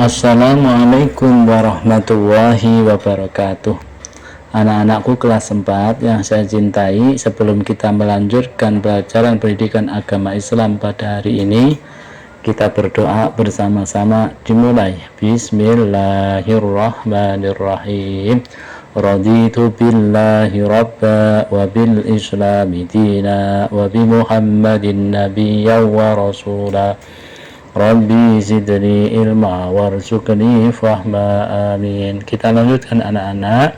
Assalamualaikum warahmatullahi wabarakatuh. Anak-anakku kelas 4 yang saya cintai, sebelum kita melanjutkan pelajaran pendidikan agama Islam pada hari ini, kita berdoa bersama-sama. Dimulai. Bismillahirrahmanirrahim. Raditu billahi rabba wa bil islami dina wa bi muhammadin nabiyya wa rasula. Rabbi zidni ilma warzuqni fahma, amin. Kita lanjutkan anak-anak,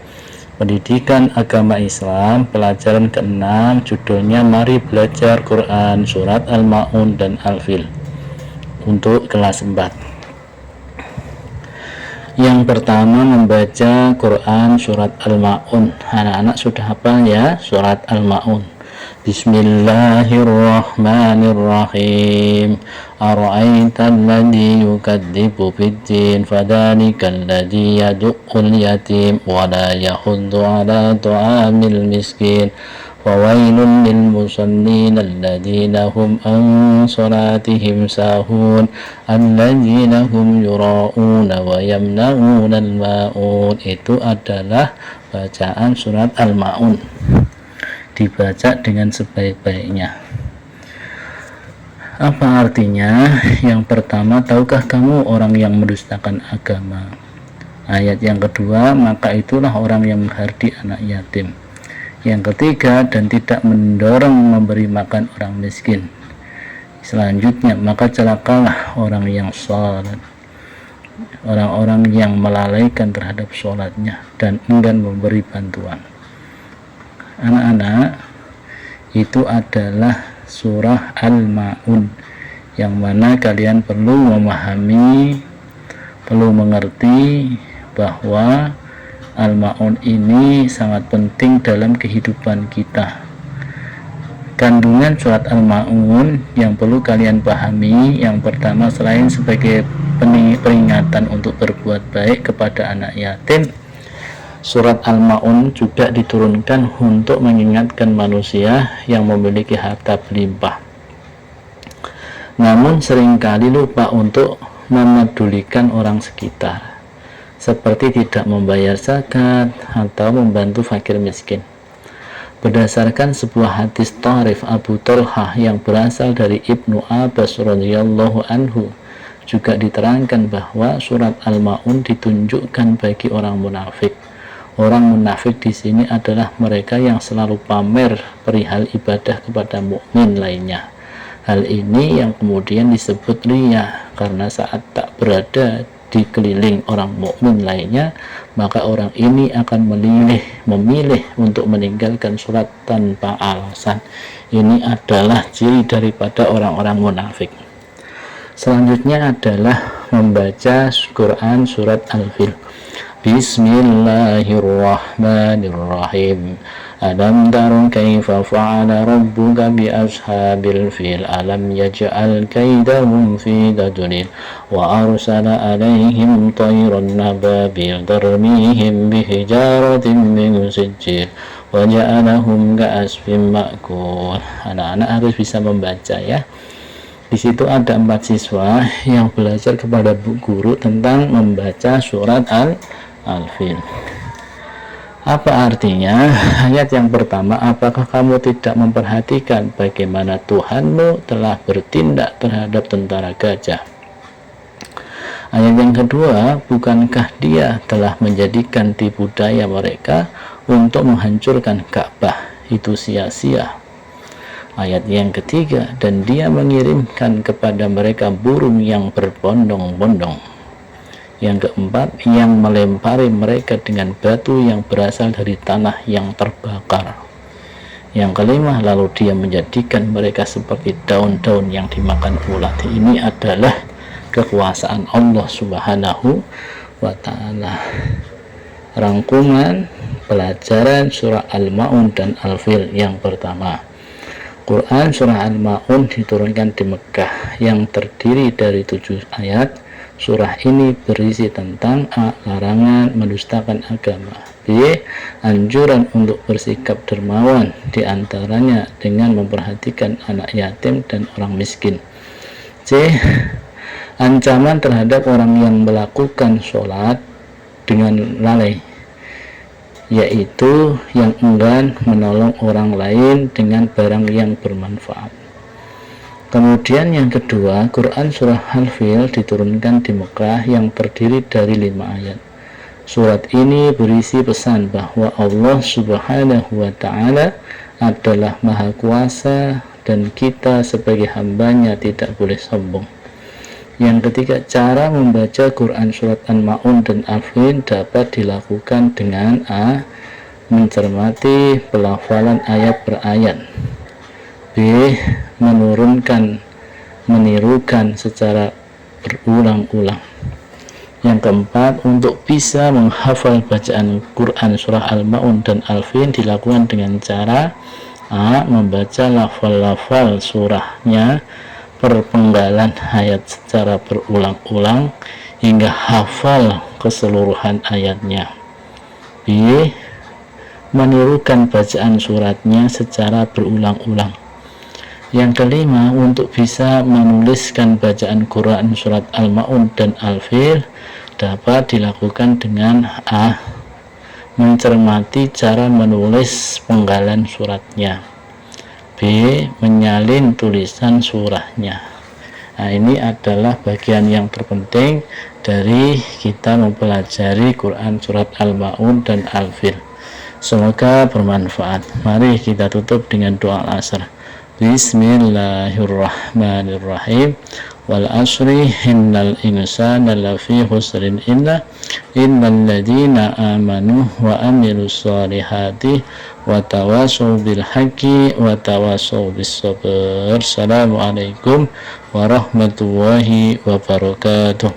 pendidikan agama Islam, pelajaran ke-6, judulnya Mari Belajar Quran, Surat Al-Ma'un dan Al-Fil, untuk kelas 4. Yang pertama membaca Quran Surat Al-Ma'un. Anak-anak sudah hafal ya Surat Al-Ma'un? Bismillahirrahmanirrahim. Ara'aital ladzi yukadzibu biddin fadzalikal ladzi yad'ul yatim wa la yahuddu 'ala ta'amil miskin. Fawailun lil musallin alladzina hum an salatihim sahun alladzina hum yura'una wa yamna'una al-ma'un. Itu adalah bacaan surat Al-Ma'un. Dibaca dengan sebaik-baiknya. Apa artinya? Yang pertama, tahukah kamu orang yang mendustakan agama? Ayat yang kedua, maka itulah orang yang menghardi anak yatim. Yang ketiga, dan tidak mendorong memberi makan orang miskin. Selanjutnya, maka celakalah orang yang sholat, orang-orang yang melalaikan terhadap sholatnya dan enggan memberi bantuan. Anak-anak, itu adalah surah Al-Ma'un, yang mana kalian perlu memahami, perlu mengerti bahwa Al-Ma'un ini sangat penting dalam kehidupan kita. Kandungan surat Al-Ma'un yang perlu kalian pahami, yang pertama, selain sebagai peringatan untuk berbuat baik kepada anak yatim, surat Al-Ma'un juga diturunkan untuk mengingatkan manusia yang memiliki harta berlimpah, namun seringkali lupa untuk memedulikan orang sekitar, seperti tidak membayar zakat atau membantu fakir miskin. Berdasarkan sebuah hadis Tarif Abu Thalhah yang berasal dari Ibnu Abbas radhiyallahu anhu, juga diterangkan bahwa surat Al-Ma'un ditunjukkan bagi orang munafik. Orang munafik di sini adalah mereka yang selalu pamer perihal ibadah kepada mukmin lainnya. Hal ini yang kemudian disebut riya, karena saat tak berada di keliling orang mukmin lainnya, maka orang ini akan memilih untuk meninggalkan sholat tanpa alasan. Ini adalah ciri daripada orang-orang munafik. Selanjutnya adalah membaca Quran surat Al-Fil. Bismillahirrahmanirrahim. Alam tara kaifa fa'ala rabbuka bi ashabil fil alam yaj'al kaidahum fi tadlil wa arsala alaihim tayran nababil tarmihim bihijaratin min sijil wa ja'alahum ka'asfin ma'kul. Anak-anak harus bisa membaca ya. Di situ ada 4 siswa yang belajar kepada bu guru tentang membaca surat Al-Fil. Apa artinya? Ayat yang pertama, apakah kamu tidak memperhatikan bagaimana Tuhanmu telah bertindak terhadap tentara gajah? Ayat yang kedua, bukankah dia telah menjadikan tipu daya mereka untuk menghancurkan Ka'bah itu sia-sia? Ayat yang ketiga, dan dia mengirimkan kepada mereka burung yang berbondong-bondong. Yang keempat, yang melempari mereka dengan batu yang berasal dari tanah yang terbakar. Yang kelima, lalu dia menjadikan mereka seperti daun-daun yang dimakan ulat. Ini adalah kekuasaan Allah Subhanahu wa Ta'ala. Rangkuman pelajaran surah Al-Ma'un dan Al-Fil. Yang pertama, Quran surah Al-Ma'un diturunkan di Mekah, yang terdiri dari 7 ayat. Surah ini berisi tentang A. Larangan mendustakan agama, B. Anjuran untuk bersikap dermawan, diantaranya dengan memperhatikan anak yatim dan orang miskin, C. ancaman terhadap orang yang melakukan sholat dengan lalai, yaitu yang enggan menolong orang lain dengan barang yang bermanfaat. Kemudian yang kedua, Quran surah Al-Fil diturunkan di Mekah yang terdiri dari 5 ayat. Surat ini berisi pesan bahwa Allah Subhanahu wa Ta'ala adalah Maha Kuasa dan kita sebagai hambanya tidak boleh sombong. Yang ketiga, cara membaca Quran surat Al-Ma'un dan Al-Fil dapat dilakukan dengan A. Mencermati pelafalan ayat per ayat, B. Menirukan secara berulang-ulang. Yang keempat, untuk bisa menghafal bacaan Quran surah Al-Ma'un dan Al-Fil dilakukan dengan cara A. Membaca lafal-lafal surahnya per penggalan ayat secara berulang-ulang hingga hafal keseluruhan ayatnya. B. Menirukan bacaan suratnya secara berulang-ulang. Yang kelima, untuk bisa menuliskan bacaan Quran surat Al-Ma'un dan Al-Fil dapat dilakukan dengan A. Mencermati cara menulis penggalan suratnya, B. Menyalin tulisan surahnya. Nah, ini adalah bagian yang terpenting dari kita mempelajari Quran surat Al-Ma'un dan Al-Fil. Semoga bermanfaat. Mari kita tutup dengan doa al-asr. Bismillahirrahmanirrahim. Wal asri innal insana lafi khusrin innal ladzina amanu wa amilus solihati wa tawasaw bil haqqi wa tawasaw bis sabr. Assalamualaikum warahmatullahi wabarakatuh.